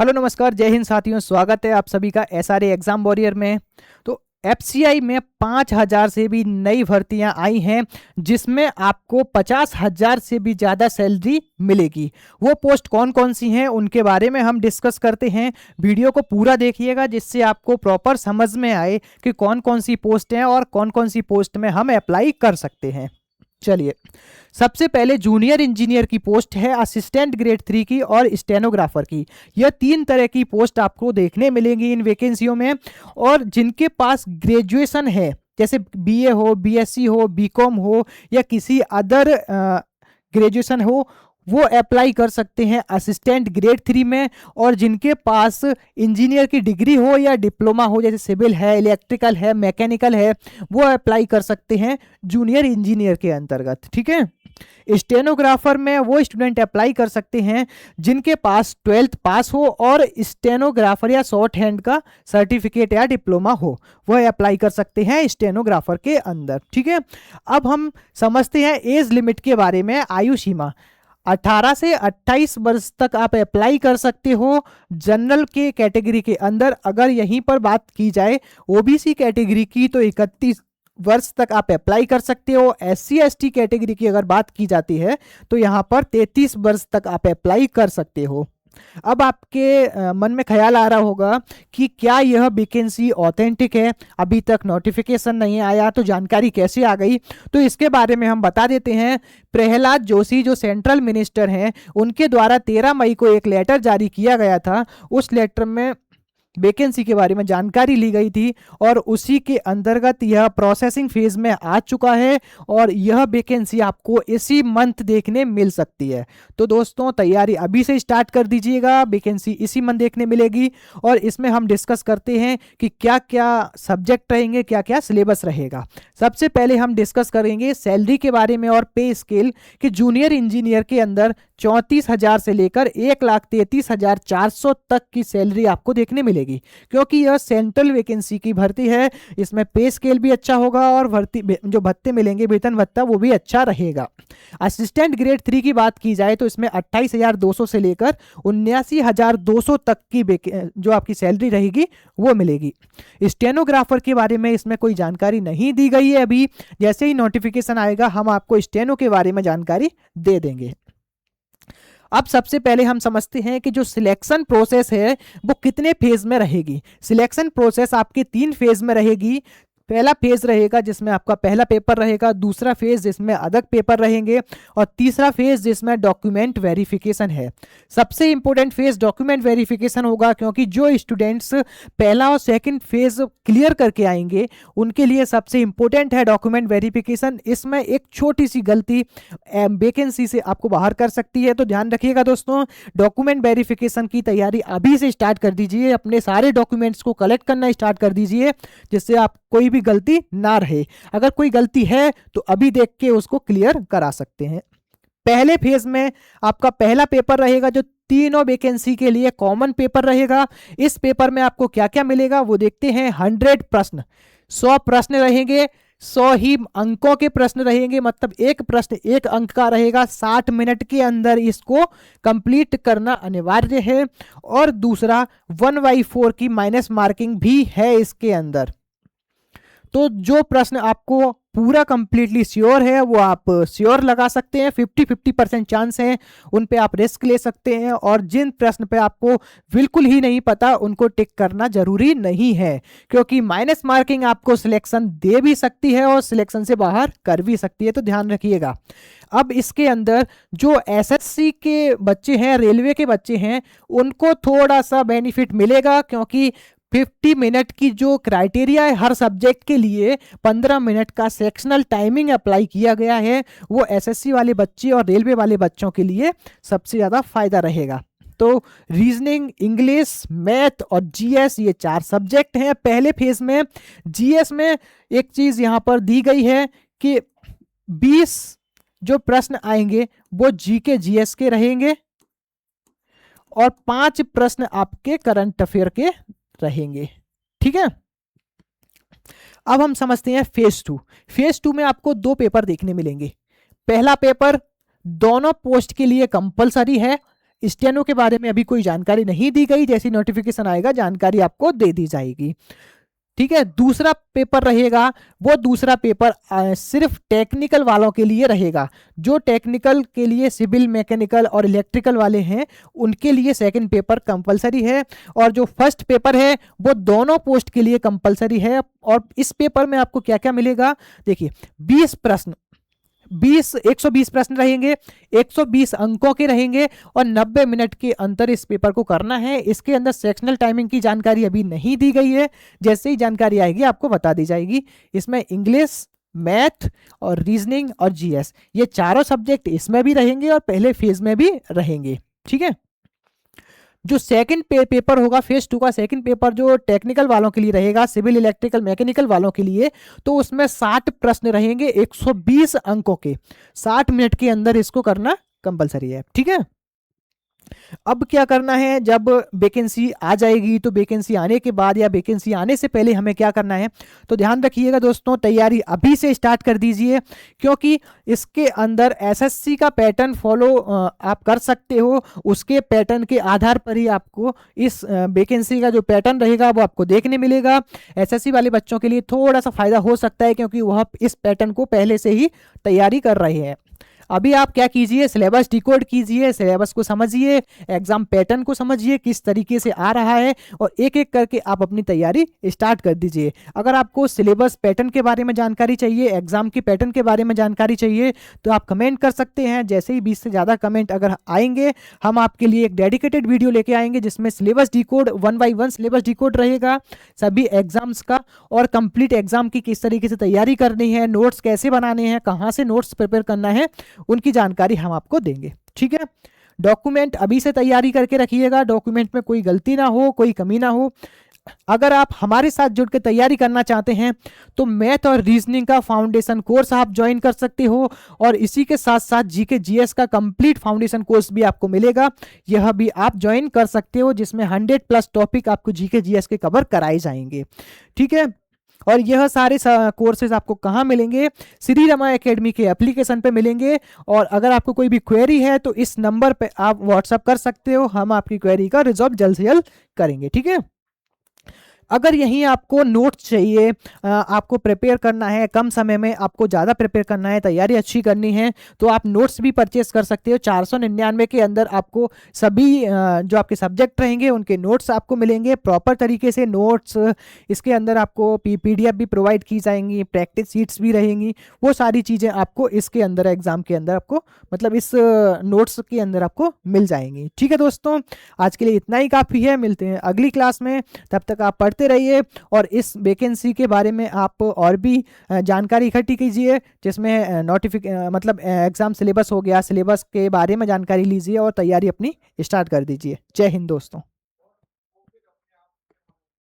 Hello नमस्कार, जय हिंद साथियों। स्वागत है आप सभी का एसआरए एग्जाम वॉरियर में। तो एफसीआई में 5,000 से भी नई भर्तियां आई हैं, जिसमें आपको 50,000 से भी ज़्यादा सैलरी मिलेगी। वो पोस्ट कौन कौन सी हैं उनके बारे में हम डिस्कस करते हैं। वीडियो को पूरा देखिएगा, जिससे आपको प्रॉपर समझ में आए कि कौन कौन सी पोस्ट हैं और कौन कौन सी पोस्ट में हम अप्लाई कर सकते हैं। चलिए, सबसे पहले जूनियर इंजीनियर की पोस्ट है, असिस्टेंट ग्रेड 3 की और स्टेनोग्राफर की। यह 3 तरह की पोस्ट आपको देखने मिलेंगी इन वैकेंसियों में। और जिनके पास ग्रेजुएशन है, जैसे बीए हो, बीएससी हो, बीकॉम हो या किसी अदर ग्रेजुएशन हो, वो अप्लाई कर सकते हैं असिस्टेंट ग्रेड 3 में। और जिनके पास इंजीनियर की डिग्री हो या डिप्लोमा हो, जैसे सिविल है, इलेक्ट्रिकल है, मैकेनिकल है, वो अप्लाई कर सकते हैं जूनियर इंजीनियर के अंतर्गत। ठीक है। स्टेनोग्राफर में वो स्टूडेंट अप्लाई कर सकते हैं जिनके पास 12th पास हो और स्टेनोग्राफर या शॉर्ट हैंड का सर्टिफिकेट या डिप्लोमा हो, वह अप्लाई कर सकते हैं स्टेनोग्राफर के अंदर। ठीक है। अब हम समझते हैं एज लिमिट के बारे में। आयु सीमा 18 से 28 वर्ष तक आप अप्लाई कर सकते हो जनरल के कैटेगरी के अंदर। अगर यहीं पर बात की जाए ओबीसी कैटेगरी की, तो 31 वर्ष तक आप अप्लाई कर सकते हो। एससी एसटी कैटेगरी की अगर बात की जाती है तो यहाँ पर 33 वर्ष तक आप अप्लाई कर सकते हो। अब आपके मन में ख्याल आ रहा होगा कि क्या यह वैकेंसी ऑथेंटिक है, अभी तक नोटिफिकेशन नहीं आया तो जानकारी कैसे आ गई। तो इसके बारे में हम बता देते हैं। प्रहलाद जोशी जो सेंट्रल मिनिस्टर हैं, उनके द्वारा 13 मई को एक लेटर जारी किया गया था। उस लेटर में वैकेंसी के बारे में जानकारी ली गई थी और उसी के अंतर्गत यह प्रोसेसिंग फेज में आ चुका है और यह वैकेंसी आपको इसी मंथ देखने मिल सकती है। तो दोस्तों, तैयारी अभी से स्टार्ट कर दीजिएगा, वैकेंसी इसी मंथ देखने मिलेगी। और इसमें हम डिस्कस करते हैं कि क्या क्या सब्जेक्ट रहेंगे, क्या क्या सिलेबस रहेगा। सबसे पहले हम डिस्कस करेंगे सैलरी के बारे में और पे स्केल कि जूनियर इंजीनियर के अंदर 34,000 से लेकर 1,33,400 तक की सैलरी आपको देखने मिलेगी, क्योंकि यह सेंट्रल वैकेंसी की भर्ती है। इसमें पे स्केल भी अच्छा होगा और भर्ती जो भत्ते मिलेंगे, वेतन भत्ता, वो भी अच्छा रहेगा। असिस्टेंट ग्रेड 3 की बात की जाए तो इसमें 28,200 से लेकर 79,200 तक की जो आपकी सैलरी रहेगी वो मिलेगी। स्टेनोग्राफर के बारे में इसमें कोई जानकारी नहीं दी गई है अभी। जैसे ही नोटिफिकेशन आएगा हम आपको स्टेनो के बारे में जानकारी दे देंगे। अब सबसे पहले हम समझते हैं कि जो सिलेक्शन प्रोसेस है वो कितने फेज में रहेगी। सिलेक्शन प्रोसेस आपकी 3 फेज में रहेगी। पहला फेज रहेगा जिसमें आपका पहला पेपर रहेगा, दूसरा फेज जिसमें अदर पेपर रहेंगे और तीसरा फेज जिसमें डॉक्यूमेंट वेरिफिकेशन है। सबसे इंपॉर्टेंट फेज डॉक्यूमेंट वेरिफिकेशन होगा, क्योंकि जो स्टूडेंट्स पहला और सेकंड फेज क्लियर करके आएंगे उनके लिए सबसे इंपॉर्टेंट है डॉक्यूमेंट वेरिफिकेशन। इसमें एक छोटी सी गलती वैकेंसी से आपको बाहर कर सकती है, तो ध्यान रखिएगा दोस्तों। डॉक्यूमेंट वेरिफिकेशन की तैयारी अभी से स्टार्ट कर दीजिए, अपने सारे डॉक्यूमेंट्स को कलेक्ट करना स्टार्ट कर दीजिए, जिससे आप कोई भी गलती ना रहे। अगर कोई गलती है तो अभी देख के उसको क्लियर करा सकते हैं। पहले फेज में आपका पहला पेपर रहेगा जो तीनों वैकेंसी के लिए कॉमन पेपर रहेगा। इस पेपर में आपको क्या क्या मिलेगा वो देखते हैं। 100 प्रश्न, 100 प्रश्न रहेंगे, 100 ही अंकों के प्रश्न रहेंगे, मतलब एक प्रश्न 1 अंक का रहेगा। 60 मिनट के अंदर इसको कंप्लीट करना अनिवार्य है। और दूसरा 1/4 की माइनस मार्किंग भी है इसके अंदर। तो जो प्रश्न आपको पूरा कंप्लीटली श्योर है वो आप श्योर लगा सकते हैं, 50-50% चांस है, उन पे आप रिस्क ले सकते हैं। और जिन प्रश्न पे आपको बिल्कुल ही नहीं पता उनको टिक करना जरूरी नहीं है, क्योंकि माइनस मार्किंग आपको सिलेक्शन दे भी सकती है और सिलेक्शन से बाहर कर भी सकती है, तो ध्यान रखिएगा। अब इसके अंदर जो एसएससी के बच्चे हैं, रेलवे के बच्चे हैं, उनको थोड़ा सा बेनिफिट मिलेगा, क्योंकि 50 मिनट की जो क्राइटेरिया है हर सब्जेक्ट के लिए 15 मिनट का सेक्शनल टाइमिंग अप्लाई किया गया है। वो एसएससी वाले बच्चे और रेलवे वाले बच्चों के लिए सबसे ज़्यादा फायदा रहेगा। तो रीजनिंग, इंग्लिश, मैथ और जीएस, ये 4 सब्जेक्ट हैं पहले फेज में। जीएस में एक चीज़ यहाँ पर दी गई है कि 20 जो प्रश्न आएंगे वो जीके जीएस के रहेंगे और 5 प्रश्न आपके करंट अफेयर के रहेंगे। ठीक है। अब हम समझते हैं फेज 2। फेज 2 में आपको 2 पेपर देखने मिलेंगे। पहला पेपर दोनों पोस्ट के लिए कंपलसरी है, स्टेनो के बारे में अभी कोई जानकारी नहीं दी गई, जैसी नोटिफिकेशन आएगा जानकारी आपको दे दी जाएगी। ठीक है, दूसरा पेपर रहेगा, वो दूसरा पेपर सिर्फ टेक्निकल वालों के लिए रहेगा। जो टेक्निकल के लिए सिविल, मैकेनिकल और इलेक्ट्रिकल वाले हैं उनके लिए सेकंड पेपर कंपलसरी है, और जो फर्स्ट पेपर है वो दोनों पोस्ट के लिए कंपलसरी है। और इस पेपर में आपको क्या क्या मिलेगा, देखिए 20 प्रश्न, 120 प्रश्न रहेंगे, 120 अंकों के रहेंगे और 90 मिनट के अंतर इस पेपर को करना है। इसके अंदर सेक्शनल टाइमिंग की जानकारी अभी नहीं दी गई है, जैसे ही जानकारी आएगी आपको बता दी जाएगी। इसमें इंग्लिश, मैथ और रीजनिंग और जीएस, ये चारों सब्जेक्ट इसमें भी रहेंगे और पहले फेज में भी रहेंगे। ठीक है, जो सेकंड पेपर होगा फेज 2 का सेकंड पेपर, जो टेक्निकल वालों के लिए रहेगा, सिविल, इलेक्ट्रिकल, मैकेनिकल वालों के लिए, तो उसमें 60 प्रश्न रहेंगे 120 अंकों के, 60 मिनट के अंदर इसको करना कंपलसरी है। ठीक है, अब क्या करना है, जब वैकेंसी आ जाएगी तो वैकेंसी आने के बाद या वैकेंसी आने से पहले हमें क्या करना है, तो ध्यान रखिएगा दोस्तों, तैयारी अभी से स्टार्ट कर दीजिए, क्योंकि इसके अंदर एसएससी का पैटर्न फॉलो आप कर सकते हो। उसके पैटर्न के आधार पर ही आपको इस वैकेंसी का जो पैटर्न रहेगा वो आपको देखने मिलेगा। एसएससी वाले बच्चों के लिए थोड़ा सा फायदा हो सकता है, क्योंकि वह इस पैटर्न को पहले से ही तैयारी कर रहे हैं। अभी आप क्या कीजिए, सिलेबस डिकोड कीजिए, सिलेबस को समझिए, एग्जाम पैटर्न को समझिए किस तरीके से आ रहा है, और एक एक करके आप अपनी तैयारी स्टार्ट कर दीजिए। अगर आपको सिलेबस पैटर्न के बारे में जानकारी चाहिए, एग्जाम के पैटर्न के बारे में जानकारी चाहिए, तो आप कमेंट कर सकते हैं। जैसे ही 20 से ज़्यादा कमेंट अगर आएंगे, हम आपके लिए एक डेडिकेटेड वीडियो लेके आएंगे जिसमें syllabus decode 1 by 1 syllabus decode रहेगा सभी एग्जाम्स का, और कंप्लीट एग्जाम की किस तरीके से तैयारी करनी है, नोट्स कैसे बनाने हैं, कहाँ से नोट्स प्रिपेयर करना है, उनकी जानकारी हम आपको देंगे। ठीक है, डॉक्यूमेंट अभी से तैयारी करके रखिएगा, डॉक्यूमेंट में कोई गलती ना हो, कोई कमी ना हो। अगर आप हमारे साथ जुड़ के तैयारी करना चाहते हैं तो मैथ और रीजनिंग का फाउंडेशन कोर्स आप ज्वाइन कर सकते हो, और इसी के साथ साथ जीके जीएस का कंप्लीट फाउंडेशन कोर्स भी आपको मिलेगा, यह भी आप ज्वाइन कर सकते हो, जिसमें 100+ टॉपिक आपको जीके जीएस के कवर कराए जाएंगे। ठीक है, और यह सारे कोर्सेज आपको कहाँ मिलेंगे, श्री रमा एकेडमी के एप्लीकेशन पे मिलेंगे। और अगर आपको कोई भी क्वेरी है तो इस नंबर पे आप व्हाट्सअप कर सकते हो, हम आपकी क्वेरी का रिजॉल्व जल्द से जल्द करेंगे। ठीक है, अगर यहीं आपको नोट्स चाहिए, आपको प्रिपेयर करना है कम समय में, आपको ज़्यादा प्रिपेयर करना है, तैयारी अच्छी करनी है, तो आप नोट्स भी परचेस कर सकते हो। 499 के अंदर आपको सभी जो आपके सब्जेक्ट रहेंगे उनके नोट्स आपको मिलेंगे प्रॉपर तरीके से। नोट्स इसके अंदर आपको PDF भी प्रोवाइड की जाएंगी, प्रैक्टिस शीट्स भी रहेंगी, वो सारी चीज़ें आपको इसके अंदर एग्जाम के अंदर आपको मतलब इस नोट्स के अंदर आपको मिल जाएंगी। ठीक है दोस्तों, आज के लिए इतना ही काफ़ी है, मिलते हैं अगली क्लास में, तब तक आप पढ़ते रहिए और इस वैकेंसी के बारे में आप और भी जानकारी इकट्ठी कीजिए, जिसमें मतलब एग्जाम सिलेबस हो गया, सिलेबस के बारे में जानकारी लीजिए और तैयारी अपनी स्टार्ट कर दीजिए। जय हिंद दोस्तों।